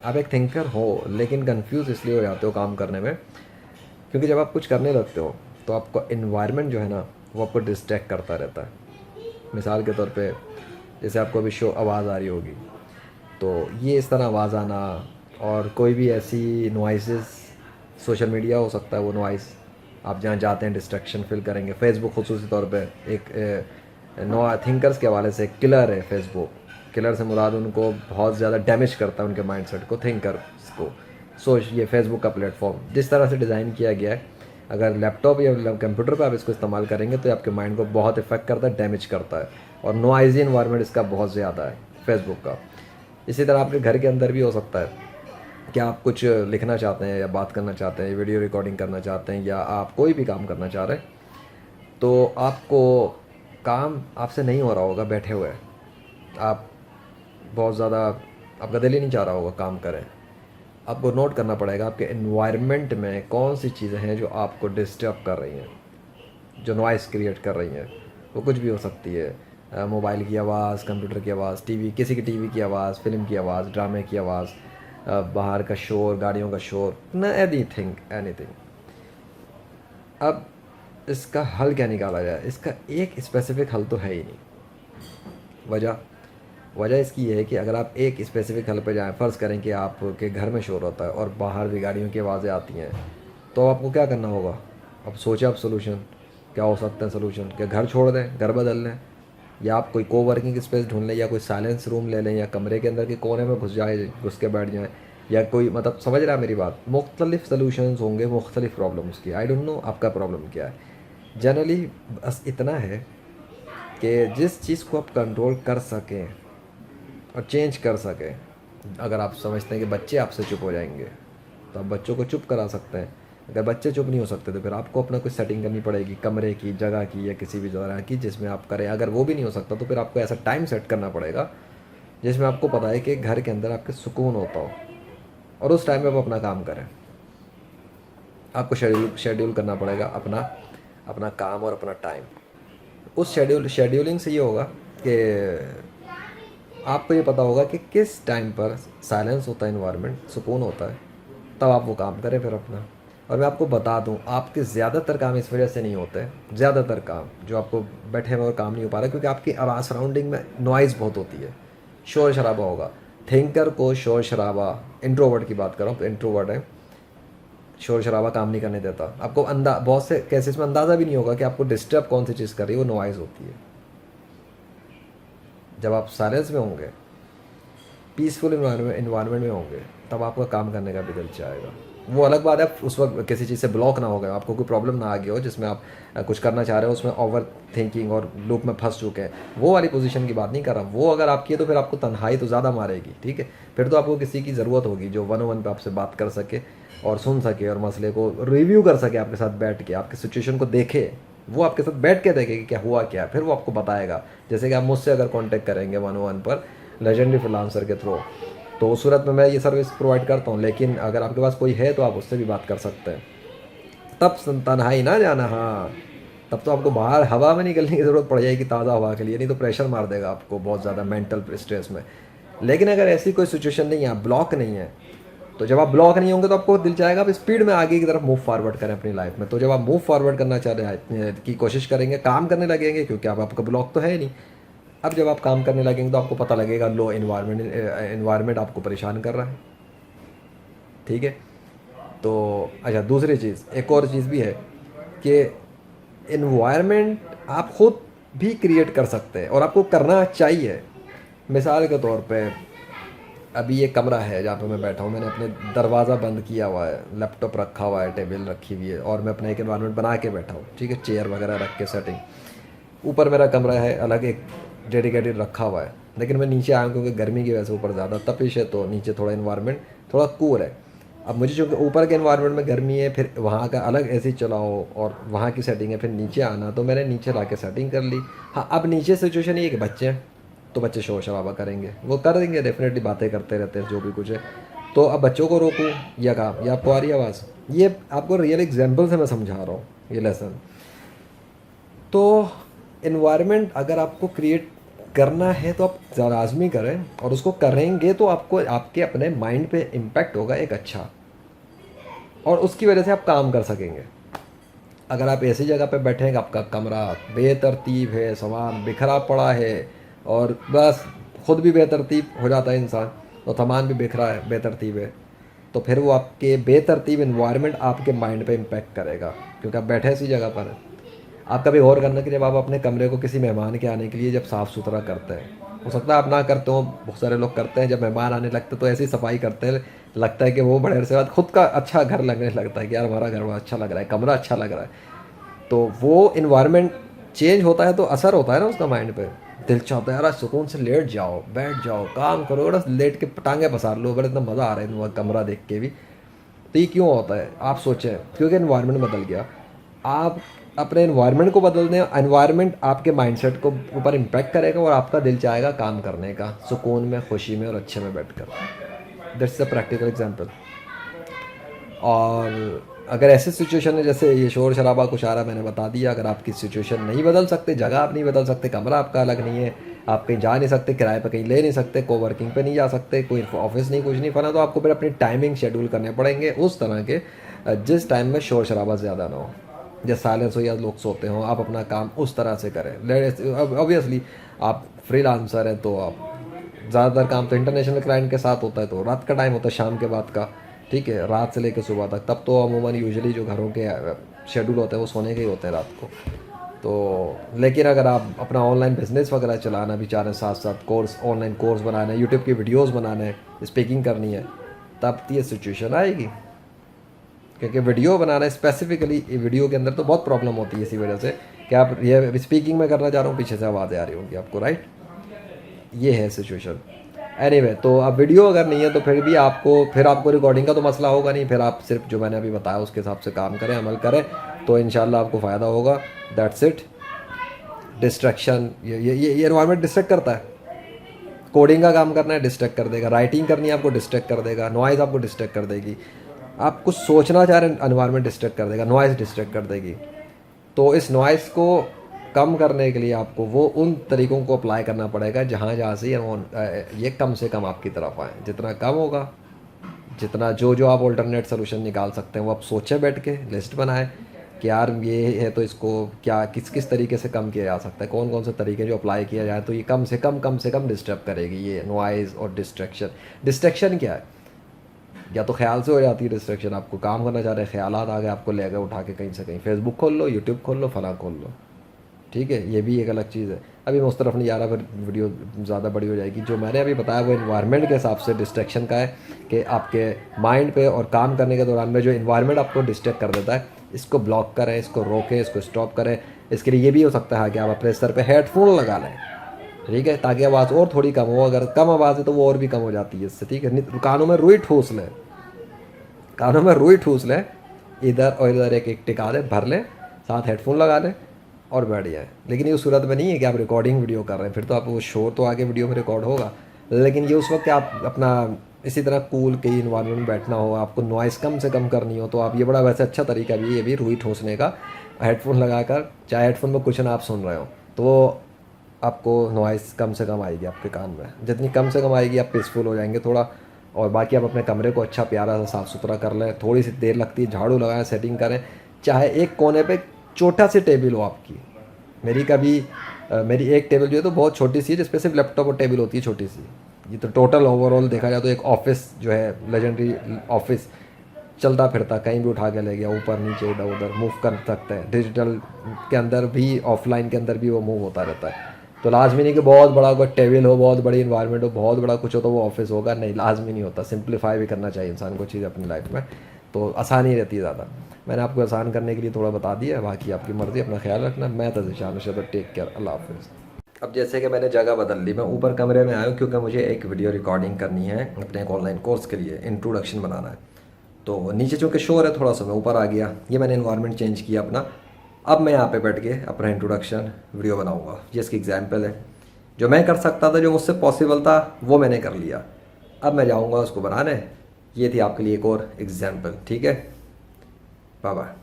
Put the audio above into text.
आप एक थिंकर हो लेकिन कंफ्यूज इसलिए हो जाते हो काम करने में, क्योंकि जब आप कुछ करने लगते हो तो आपका इन्वायरमेंट जो है ना वो आपको डिस्ट्रैक्ट करता रहता है। मिसाल के तौर पे जैसे आपको अभी शो आवाज़ आ रही होगी, तो ये इस तरह आवाज़ आना और कोई भी ऐसी नॉइसेस, सोशल मीडिया हो सकता है वो नॉइस, आप जहाँ जाते हैं डिस्ट्रैक्शन फील करेंगे। फेसबुक खुसूसी तौर पे एक नो थिंकर्स के हवाले से किलर है फेसबुक। किलर से मुराद उनको बहुत ज़्यादा डैमेज करता है उनके माइंडसेट को, थिंकर्स को। ये फेसबुक का प्लेटफॉर्म जिस तरह से डिज़ाइन किया गया है, अगर लैपटॉप या कंप्यूटर पे आप इसको इस्तेमाल करेंगे तो ये आपके माइंड को बहुत इफेक्ट करता है, डैमेज करता है। और नॉइजी इन्वायरमेंट इसका बहुत ज़्यादा है फेसबुक का। इसी तरह आपके घर के अंदर भी हो सकता है कि आप कुछ लिखना चाहते हैं या बात करना चाहते हैं, वीडियो रिकॉर्डिंग करना चाहते हैं, या आप कोई भी काम करना चाह रहे हैं, तो आपको काम आपसे नहीं हो रहा होगा बैठे हुए। आप बहुत ज़्यादा, आपका दिल ही नहीं चाह रहा होगा काम करें। आपको नोट करना पड़ेगा आपके एनवायरनमेंट में कौन सी चीज़ें हैं जो आपको डिस्टर्ब कर रही हैं, जो नॉइस क्रिएट कर रही हैं। वो कुछ भी हो सकती है, मोबाइल की आवाज़, कंप्यूटर की आवाज़, टीवी, किसी की टीवी की आवाज़, फिल्म की आवाज़, ड्रामे की आवाज़, बाहर का शोर, गाड़ियों का शोर, न एनीथिंग एनीथिंग। अब इसका हल क्या निकाला जाए? इसका एक स्पेसिफिक हल तो है ही नहीं। वजह वजह इसकी ये है कि अगर आप एक स्पेसिफिक हल पे जाएं, फ़र्ज़ करें कि आपके घर में शोर होता है और बाहर भी गाड़ियों की आवाज़ें आती हैं, तो आपको क्या करना होगा? अब सोचें आप सोल्यूशन क्या हो सकते हैं। सोल्यूशन क्या, घर छोड़ दें, घर बदल लें, या आप कोई कोवर्किंग स्पेस ढूंढ लें, या कोई साइलेंस रूम ले लें, या कमरे के अंदर के कोने में घुस के बैठ जाएं, या कोई, मतलब समझ रहा है मेरी बात। मुख्तलिफ सोल्यूशंस होंगे मुख्तलिफ प्रॉब्लम्स की। आई डोंट नो आपका प्रॉब्लम क्या है। जनरली बस इतना है कि जिस चीज़ को आप कंट्रोल कर सकें और चेंज कर सकें। अगर आप समझते हैं कि बच्चे आपसे चुप हो जाएंगे तो आप बच्चों को चुप करा सकते हैं। अगर बच्चे चुप नहीं हो सकते तो फिर आपको अपना कुछ सेटिंग करनी पड़ेगी, कमरे की, जगह की, या किसी भी जगह की जिसमें आप करें। अगर वो भी नहीं हो सकता तो फिर आपको ऐसा टाइम सेट करना पड़ेगा जिसमें आपको पता है कि घर के अंदर आपके सुकून होता हो, और उस टाइम में आप अपना काम करें। आपको शेड्यूल करना पड़ेगा अपना अपना काम और अपना टाइम। उस शेड्यूलिंग से ये होगा कि आपको ये पता होगा कि किस टाइम पर साइलेंस होता है, इन्वायरमेंट सुकून होता है, तब आप वो काम करें फिर अपना। और मैं आपको बता दूं, आपके ज़्यादातर काम इस वजह से नहीं होते। ज़्यादातर काम जो आपको बैठे हुए और काम नहीं हो पा रहा, क्योंकि आपकी सराउंडिंग में नॉइज़ बहुत होती है, शोर शराबा होगा। थिंकर को शोर शराबा, इंट्रोवर्ट की बात कर रहा हूँ तो इंट्रोवर्ट है, शोर शराबा काम नहीं करने देता। आपको बहुत से केसेस में अंदाज़ा भी नहीं होगा कि आपको डिस्टर्ब कौन सी चीज़ कर रही है, वो नॉइज़ होती है। जब आप साइलेंस में होंगे, पीसफुल इन्वायरमेंट में होंगे, तब आपका काम करने का भी दिल चाहेगा। वो अलग बात है उस वक्त किसी चीज़ से ब्लॉक ना हो गए, आपको कोई प्रॉब्लम ना आ गई हो जिसमें आप कुछ करना चाह रहे हो, उसमें ओवर थिंकिंग और लूप में फंस चुके हैं। वो वाली पोजीशन की बात नहीं कर रहा। वो अगर आपकी है तो फिर आपको तन्हाई तो ज़्यादा मारेगी, ठीक है। फिर तो आपको किसी की ज़रूरत होगी जो 1-on-1 पे आपसे बात कर सके और सुन सके और मसले को रिव्यू कर सके आपके साथ बैठ के, आपकी सिचुएशन को देखे। वो आपके साथ बैठ के देखे कि क्या हुआ क्या है, फिर वो आपको बताएगा। जैसे कि आप मुझसे अगर कॉन्टेक्ट करेंगे 1-on-1 पर लेजेंडरी फ्रीलांसर के थ्रू, तो उस सूरत में मैं ये सर्विस प्रोवाइड करता हूँ। लेकिन अगर आपके पास कोई है तो आप उससे भी बात कर सकते हैं। तब तन्हाई ना जाना, हाँ, तब तो आपको बाहर हवा में निकलने की ज़रूरत पड़ जाएगी, ताज़ा हवा के लिए, नहीं तो प्रेशर मार देगा आपको बहुत ज़्यादा मेंटल स्ट्रेस में। लेकिन अगर ऐसी कोई सिचुएशन नहीं है, ब्लॉक नहीं है, तो जब आप ब्लॉक नहीं होंगे तो आपको दिल चाहेगा आप स्पीड में आगे की तरफ मूव फॉरवर्ड करें अपनी लाइफ में। तो जब आप मूव फॉरवर्ड करना चाह रहे हैं की कोशिश करेंगे, काम करने लगेंगे, क्योंकि अब आपका ब्लॉक तो है ही नहीं। अब जब आप काम करने लगेंगे तो आपको पता लगेगा लो इन्वायरमेंट आपको परेशान कर रहा है, ठीक है। तो अच्छा, दूसरी चीज़, एक और चीज़ भी है कि इन्वायरमेंट आप खुद भी क्रिएट कर सकते हैं और आपको करना चाहिए। मिसाल के तौर पे अभी ये कमरा है जहाँ पे मैं बैठा हूँ, मैंने अपने दरवाज़ा बंद किया हुआ है, लैपटॉप रखा हुआ है, टेबल रखी हुई है, और मैं अपना एक एनवायरनमेंट बना के बैठा हूँ, ठीक है, चेयर वगैरह रख के सेटिंग। ऊपर मेरा कमरा है अलग, एक डेडिकेटेड रखा हुआ है, लेकिन मैं नीचे आया हूँ क्योंकि गर्मी की वजह से ऊपर ज़्यादा तपिश है, तो नीचे थोड़ा इन्वायरमेंट थोड़ा कूल है। अब मुझे चूँकि ऊपर के इन्वायरमेंट में गर्मी है, फिर वहाँ का अलग एसी चलाओ और वहाँ की सेटिंग है, फिर नीचे आना, तो मैंने नीचे ला के सेटिंग कर ली। हाँ, अब नीचे सिचुएशन ये है कि बच्चे हैं, तो बच्चे शोर शराबा करेंगे, वो कर देंगे डेफिनेटली, बातें करते रहते हैं जो भी कुछ है। तो अब बच्चों को रोकूँ या काम, या आपको आ रही आवाज़? ये आपको रियल एग्जाम्पल से मैं समझा रहा हूँ ये लेसन। तो इन्वायरमेंट अगर आपको क्रिएट करना है तो आप लाजमी करें, और उसको करेंगे तो आपको आपके अपने माइंड पे इम्पैक्ट होगा एक अच्छा, और उसकी वजह से आप काम कर सकेंगे। अगर आप ऐसी जगह पे बैठे हैं, आपका कमरा बेतरतीब है, सामान बिखरा पड़ा है, और बस खुद भी बेतरतीब हो जाता है इंसान, और सामान भी बिखरा है, बेतरतीब है, तो फिर वो आपके बेतरतीब इन्वायरमेंट आपके माइंड पे इम्पेक्ट करेगा, क्योंकि आप बैठे ऐसी जगह पर हैं। आप कभी गौर करना कि जब आप अपने कमरे को किसी मेहमान के आने के लिए जब साफ़ सुथरा करते हैं, हो सकता है आप ना करते हो, बहुत सारे लोग करते हैं, जब मेहमान आने लगते तो ऐसी सफाई करते हैं, लगता है कि वो बड़े अरसे बाद खुद का अच्छा घर लगने लगता है कि यार हमारा घर बड़ा अच्छा लग रहा है, कमरा अच्छा लग रहा है। तो वो इन्वायरमेंट चेंज होता है तो असर होता है ना उसका माइंड पे। दिल चाहता है यार आज सुकून से लेट जाओ, बैठ जाओ, काम करो, बस लेट के टांगे पसार लो, बड़ा इतना मज़ा आ रहा है वो कमरा देख के भी। तो ये क्यों होता है आप सोचें, क्योंकि इन्वायरमेंट बदल गया। आप अपने इन्वायरमेंट को बदल दें, इन्वायरमेंट आपके माइंडसेट को ऊपर इम्पैक्ट करेगा, और आपका दिल चाहेगा काम करने का, सुकून में, खुशी में और अच्छे में बैठ कर। That's a practical example. और अगर ऐसी सिचुएशन है जैसे ये शोर शराबा कुछ आ रहा है, मैंने बता दिया, अगर आपकी सिचुएशन नहीं बदल सकते, जगह आप नहीं बदल सकते, कमरा आपका अलग नहीं है, आप कहीं जा नहीं सकते, किराए पर कहीं ले नहीं सकते, कोवर्किंग पे नहीं जा सकते, कोई ऑफिस नहीं, कुछ नहीं फना, तो आपको फिर अपनी टाइमिंग शेड्यूल करने पड़ेंगे उस तरह के जिस टाइम में शोर शराबा ज़्यादा ना हो, जैसे साइलेंस हो या लोग सोते हों, आप अपना काम उस तरह से करें। ऑब्वियसली आप फ्रीलांसर हैं तो आप ज़्यादातर काम तो इंटरनेशनल क्लाइंट के साथ होता है, तो रात का टाइम होता है, शाम के बाद का, ठीक है, रात से लेकर सुबह तक, तब तो अमूमन यूजुअली जो घरों के शेड्यूल होते हैं वो सोने के ही होते हैं रात को। तो लेकिन अगर आप अपना ऑनलाइन बिजनेस वगैरह चलाना भी चाह रहे हैं, साथ साथ कोर्स, ऑनलाइन कोर्स बनाना है, यूट्यूब की वीडियोस बनाना है, स्पीकिंग करनी है, तब ये सिचुएशन आएगी। क्योंकि वीडियो बनाना है, स्पेसिफिकली वीडियो के अंदर तो बहुत प्रॉब्लम होती है इसी वजह से कि आप ये स्पीकिंग में करना चाह रहा हूँ, पीछे से आवाज़ें आ रही होंगी आपको, राइट। ये है सिचुएशन। एनीवे, तो अब वीडियो अगर नहीं है तो फिर आपको रिकॉर्डिंग का तो मसला होगा नहीं, फिर आप सिर्फ जो मैंने अभी बताया उसके हिसाब से काम करें, अमल करें, तो इंशाल्लाह आपको फ़ायदा होगा। That's it. डिस्ट्रैक्शन, ये एनवायरनमेंट डिस्ट्रैक्ट करता है। कोडिंग का काम करना है, डिस्ट्रैक्ट कर देगा, राइटिंग करनी है आपको, डिस्ट्रैक्ट कर देगा, नॉइज़ आपको डिस्ट्रैक्ट कर देगी, आप कुछ सोचना चाह रहे हैं, एनवायरनमेंट डिस्ट्रैक्ट कर देगा, नॉइज़ डिस्ट्रैक्ट कर देगी। तो इस नॉइज़ को कम करने के लिए आपको वो उन तरीक़ों को अप्लाई करना पड़ेगा जहाँ से ये कम से कम आपकी तरफ आए। जितना कम होगा, जितना जो आप ऑल्टरनेट सोल्यूशन निकाल सकते हैं वो आप सोचें, बैठ के लिस्ट बनाएं कि यार ये है तो इसको क्या किस तरीके से कम किया जा सकता है, कौन कौन से तरीके जो अप्लाई किया जाए तो ये कम से कम डिस्टर्ब करेगी ये नॉइज़ और डिस्ट्रैक्शन। डिस्ट्रैक्शन क्या है? या तो ख्याल से हो जाती है डिस्ट्रैक्शन, आपको काम करना चाह रहे हैं, ख्यालात आ गए, आपको ले गए उठा के कहीं से कहीं, फेसबुक खोल लो, यूट्यूब खोल लो, फला खोल लो, ठीक है, ये भी एक अलग चीज़ है। अभी मैं उस तरफ नहीं जा रहा, फिर वीडियो ज़्यादा बड़ी हो जाएगी। जो मैंने अभी बताया वो इन्वायरमेंट के हिसाब से डिस्ट्रैक्शन का है कि आपके माइंड पे और काम करने के दौरान में जो इन्वायरमेंट आपको डिस्ट्रैक्ट कर देता है, इसको ब्लॉक करें, इसको रोकें, इसको स्टॉप करें। इसके लिए ये भी हो सकता है कि आप अपने सर पे हेडफोन लगा लें, ठीक है, ताकि आवाज़ और थोड़ी कम हो। अगर कम आवाज़ है तो वो और भी कम हो जाती है इससे, ठीक है। कानों में रुई ठूस लें, कानों में रुई ठूस लें, इधर और इधर एक एक टिका दें, भर लें, साथ हेडफोन लगा लें और बैठ जाए। लेकिन ये उस सूरत में नहीं है कि आप रिकॉर्डिंग वीडियो कर रहे हैं, फिर तो आप वो शोर तो आगे वीडियो में रिकॉर्ड होगा, लेकिन ये उस वक्त आप अपना इसी तरह कूल के इन्वायरमेंट में बैठना हो, आपको नॉइज़ कम से कम करनी हो, तो आप ये बड़ा वैसे अच्छा तरीका भी ये भी रुई ठूसने का, हेडफोन लगाकर, चाहे हेडफोन में कुछ ना आप सुन रहे हो तो आपको नॉइज़ कम से कम आएगी आपके कान में। जितनी कम से कम आएगी आप पीसफुल हो जाएंगे थोड़ा। और बाकी आप अपने कमरे को अच्छा प्यारा सा साफ़ सुथरा कर लें, थोड़ी सी देर लगती है, झाड़ू लगाएं, सेटिंग करें, चाहे एक कोने पे छोटा सी टेबल हो आपकी। मेरी एक टेबल जो है तो बहुत छोटी सी है, जिसपे सिर्फ लैपटॉप और टेबल होती है छोटी सी। ये तो टोटल ओवरऑल देखा जाए तो एक ऑफिस जो है, लेजेंडरी ऑफिस, चलता फिरता, कहीं भी उठा के ले गया, ऊपर नीचे इधर उधर मूव कर सकते हैं। डिजिटल के अंदर भी, ऑफलाइन के अंदर भी वो मूव होता रहता है। तो लाजमी नहीं कि बहुत बड़ा कोई टेबल हो, बहुत बड़ी इन्वायरमेंट हो, बहुत बड़ा कुछ हो तो वो ऑफिस होगा, नहीं, लाजमी नहीं होता। सिंप्लीफाई भी करना चाहिए इंसान को चीज़ अपनी लाइफ में, तो आसानी रहती है ज़्यादा। मैंने आपको आसान करने के लिए थोड़ा बता दिया, बाकी आपकी मर्ज़ी, अपना ख्याल रखना। मैं तो टेक केयर, अल्लाह हाफ़िज़। अब जैसे कि मैंने जगह बदल ली, मैं ऊपर कमरे में आया हूँ क्योंकि मुझे एक वीडियो रिकॉर्डिंग करनी है अपने एक ऑनलाइन कोर्स के लिए, इंट्रोडक्शन बनाना है। तो नीचे चूँकि शोर है थोड़ा सा, मैं ऊपर आ गया, ये मैंने इन्वायरमेंट चेंज किया अपना। अब मैं यहाँ पे बैठ के अपना इंट्रोडक्शन वीडियो बनाऊँगा। ये इसकी एग्जाम्पल है, जो मैं कर सकता था, जो मुझसे पॉसिबल था, वो मैंने कर लिया। अब मैं जाऊँगा उसको बनाने। ये थी आपके लिए एक और एग्जाम्पल, ठीक है। Bye bye.